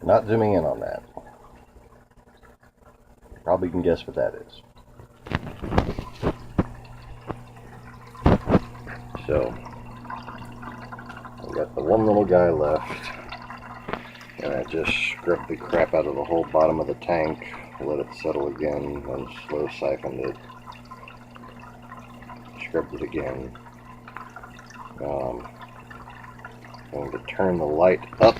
Not zooming in on that. You probably can guess what that is. So, I've got the one little guy left, and I just scrubbed the crap out of the whole bottom of the tank, let it settle again, then slow siphoned it, scrubbed it again. Going to turn the light up.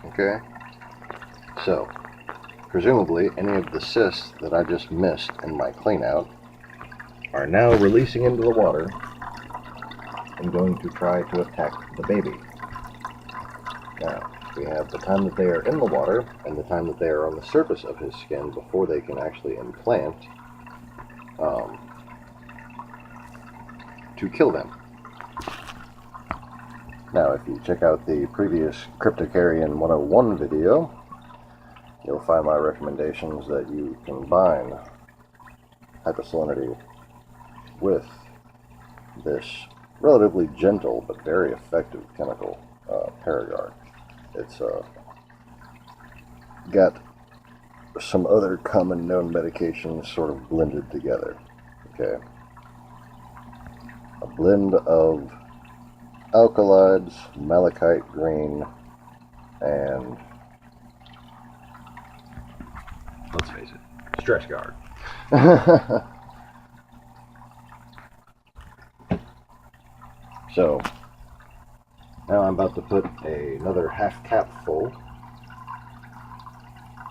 Okay, so presumably any of the cysts that I just missed in my clean out are now releasing into the water and going to try to attack the baby. Now, we have the time that they are in the water and the time that they are on the surface of his skin before they can actually implant to kill them. Now, if you check out the previous Cryptocarion 101 video, you'll find my recommendations that you combine hyposalinity with this relatively gentle but very effective chemical, Paragard. It's got some other common known medications sort of blended together. Okay, a blend of alkalides, malachite green, and, let's face it, stress guard. So, now I'm about to put another half cap full,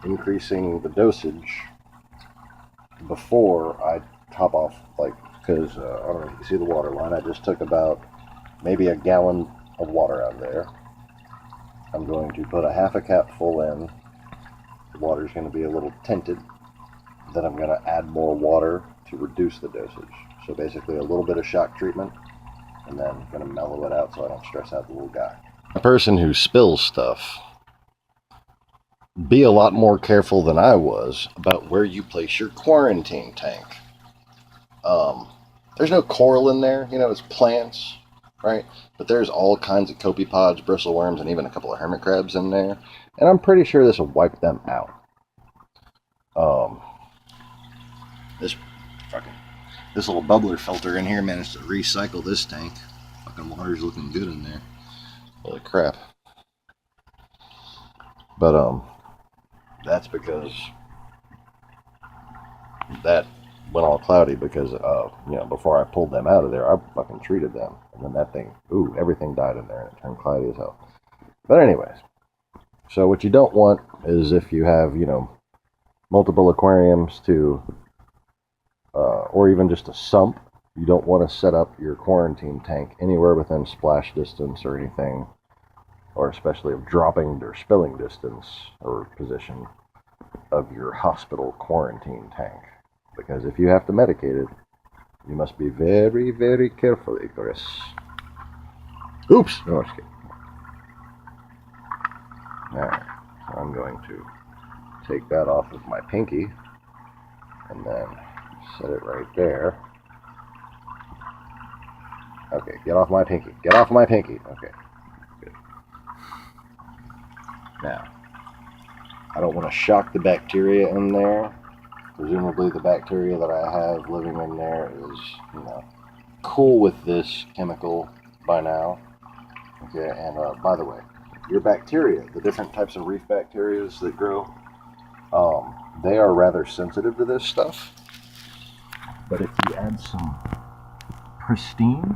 increasing the dosage before I top off, because I don't know if you can see the water line. I just took about maybe a gallon of water out there. I'm going to put a half a cap full in. The water's going to be a little tinted. Then I'm going to add more water to reduce the dosage. So basically a little bit of shock treatment, and then I'm going to mellow it out so I don't stress out the little guy. A person who spills stuff, be a lot more careful than I was about where you place your quarantine tank. There's no coral in there, it's plants, right? But there's all kinds of copepods, bristleworms, and even a couple of hermit crabs in there. And I'm pretty sure this will wipe them out. This little bubbler filter in here managed to recycle this tank. Fucking water's looking good in there. Holy crap. But, that's because that went all cloudy because, before I pulled them out of there, I fucking treated them. And then that thing, everything died in there and it turned cloudy as hell. But anyways, so what you don't want is if you have, multiple aquariums or even just a sump, you don't want to set up your quarantine tank anywhere within splash distance or anything, or especially of dropping or spilling distance or position of your hospital quarantine tank. Because if you have to medicate it, you must be very, very careful, Icarus. Oops! No, I'm just kidding. Alright, so I'm going to take that off of my pinky and then set it right there. Okay, get off my pinky. Get off my pinky. Okay, good. Now, I don't want to shock the bacteria in there. Presumably the bacteria that I have living in there is, cool with this chemical by now. Okay, and by the way, your bacteria, the different types of reef bacteria that grow, they are rather sensitive to this stuff. But if you add some pristine,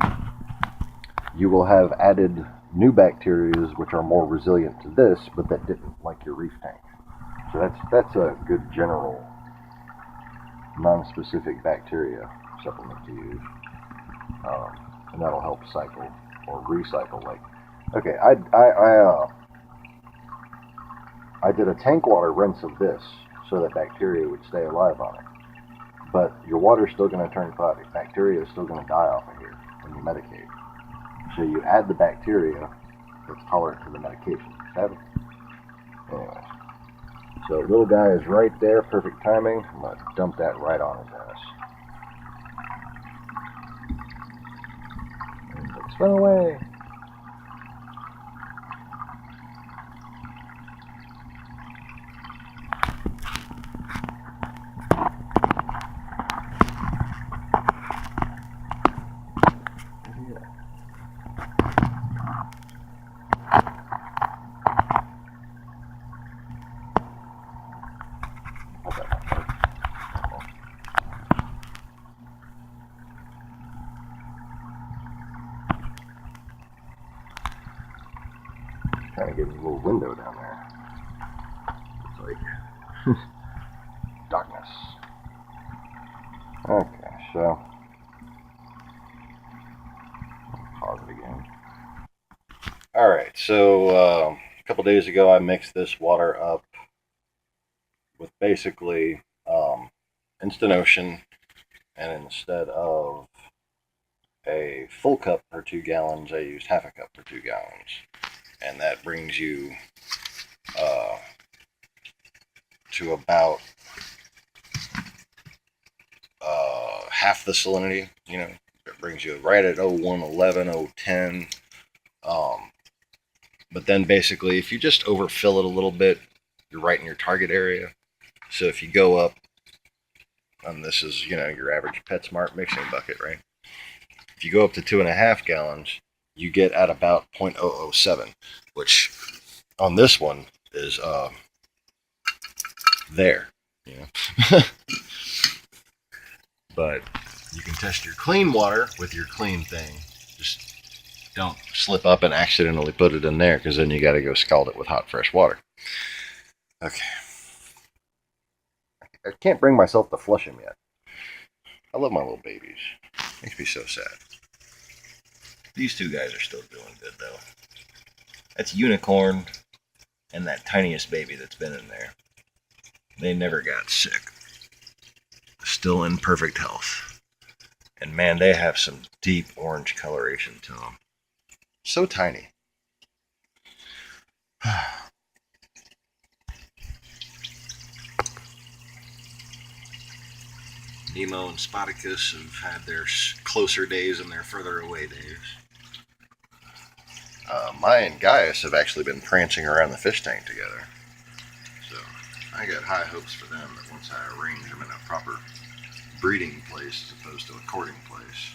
you will have added new bacteria which are more resilient to this, but that didn't like your reef tank. So that's a good general non-specific bacteria supplement to use, and that'll help cycle or recycle. Okay, I did a tank water rinse of this so that bacteria would stay alive on it. But your water's still going to turn cloudy. Bacteria is still going to die off of here when you medicate. So you add the bacteria that's tolerant to the medication. Anyways. So little guy is right there, perfect timing. I'm going to dump that right on his ass. And like, swim away. Trying to get a little window down there. It's like darkness. Okay, so pause it again. Alright, so a couple days ago I mixed this water up with basically Instant Ocean, and instead of a full cup per 2 gallons, I used half a cup per 2 gallons. And that brings you to about half the salinity. You know, it brings you right at 0111, 010. But then basically, if you just overfill it a little bit, you're right in your target area. So if you go up, and this is, you know, your average PetSmart mixing bucket, right? If you go up to 2.5 gallons, you get at about 0.007, which on this one is there, you know. But you can test your clean water with your clean thing. Just don't slip up and accidentally put it in there, because then you got to go scald it with hot fresh water. Okay. I can't bring myself to flush him yet. I love my little babies. Makes me so sad. These two guys are still doing good though. That's Unicorn and that tiniest baby that's been in there. They never got sick. Still in perfect health. And man, they have some deep orange coloration to them. So tiny. Nemo and Spoticus have had their closer days and their further away days. Maya and Gaius have actually been prancing around the fish tank together. So I got high hopes for them that once I arrange them in a proper breeding place as opposed to a courting place,